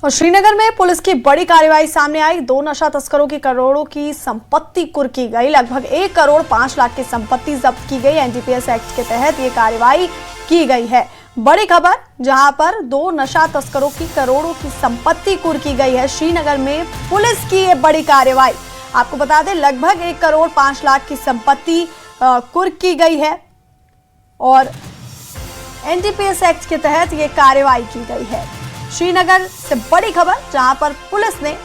और श्रीनगर में पुलिस की बड़ी कार्रवाई सामने आई। 2 नशा तस्करों की करोड़ों की संपत्ति कुर्की गई। लगभग 1 करोड़ 5 लाख की संपत्ति जब्त की गई। एनडीपीएस एक्ट के तहत ये कार्रवाई की गई है। बड़ी खबर, जहां पर 2 नशा तस्करों की करोड़ों की संपत्ति कुर्की गई है। श्रीनगर में पुलिस की ये बड़ी कार्रवाई, आपको बता दें, लगभग 1 करोड़ 5 लाख की संपत्ति कुर्की गई है और एनडीपीएस एक्ट के तहत ये कार्रवाई की गई है। श्रीनगर से बड़ी खबर, जहां पर पुलिस ने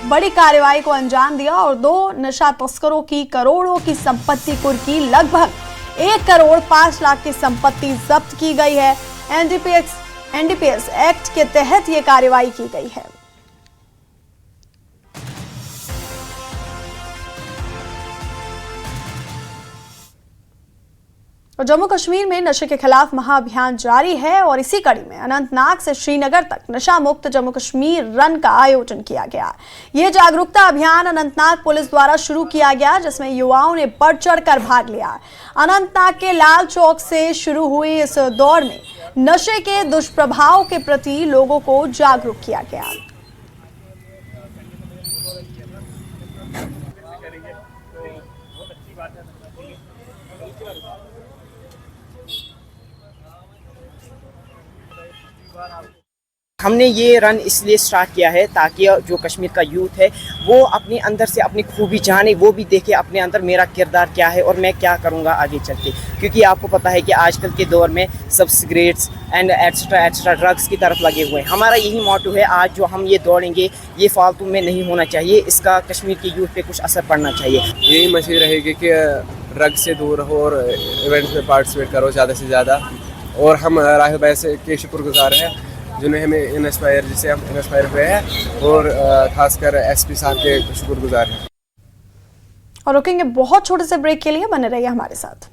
बड़ी कार्रवाई को अंजाम दिया और 2 नशा तस्करों की करोड़ों की संपत्ति कुर्की। लगभग 1 करोड़ 5 लाख की संपत्ति जब्त की गई है। एनडीपीएस एक्ट के तहत ये कार्रवाई की गई है। और जम्मू कश्मीर में नशे के खिलाफ महाअभियान जारी है और इसी कड़ी में अनंतनाग से श्रीनगर तक नशा मुक्त जम्मू कश्मीर रन का आयोजन किया गया। ये जागरूकता अभियान अनंतनाग पुलिस द्वारा शुरू किया गया, जिसमें युवाओं ने बढ़ चढ़कर भाग लिया। अनंतनाग के लाल चौक से शुरू हुई इस दौड़ में नशे के दुष्प्रभाव के प्रति लोगों को जागरूक किया गया। हमने ये रन इसलिए स्टार्ट किया है ताकि जो कश्मीर का यूथ है वो अपने अंदर से अपनी खूबी जाने, वो भी देखे अपने अंदर मेरा किरदार क्या है और मैं क्या करूँगा आगे चल के। क्योंकि आपको पता है कि आजकल के दौर में सब सिगरेट्स एंड एक्स्ट्रा ड्रग्स की तरफ लगे हुए हैं। हमारा यही मोटो है, आज जो हम ये दौड़ेंगे ये फालतू में नहीं होना चाहिए, इसका कश्मीर के यूथ पे कुछ असर पड़ना चाहिए। यही मैसेज रहेगी कि ड्रग्स से दूर रहो और इवेंट्स में पार्टिसिपेट करो ज़्यादा से ज़्यादा। और हम राहिल भाई से के शुक्रगुजार हैं जिन्हें हमें जिससे हम इंस्पायर हुए हैं और खासकर एसपी साहब के शुक्रगुजार हैं। और रुकेंगे बहुत छोटे से ब्रेक के लिए, बने रहिए हमारे साथ।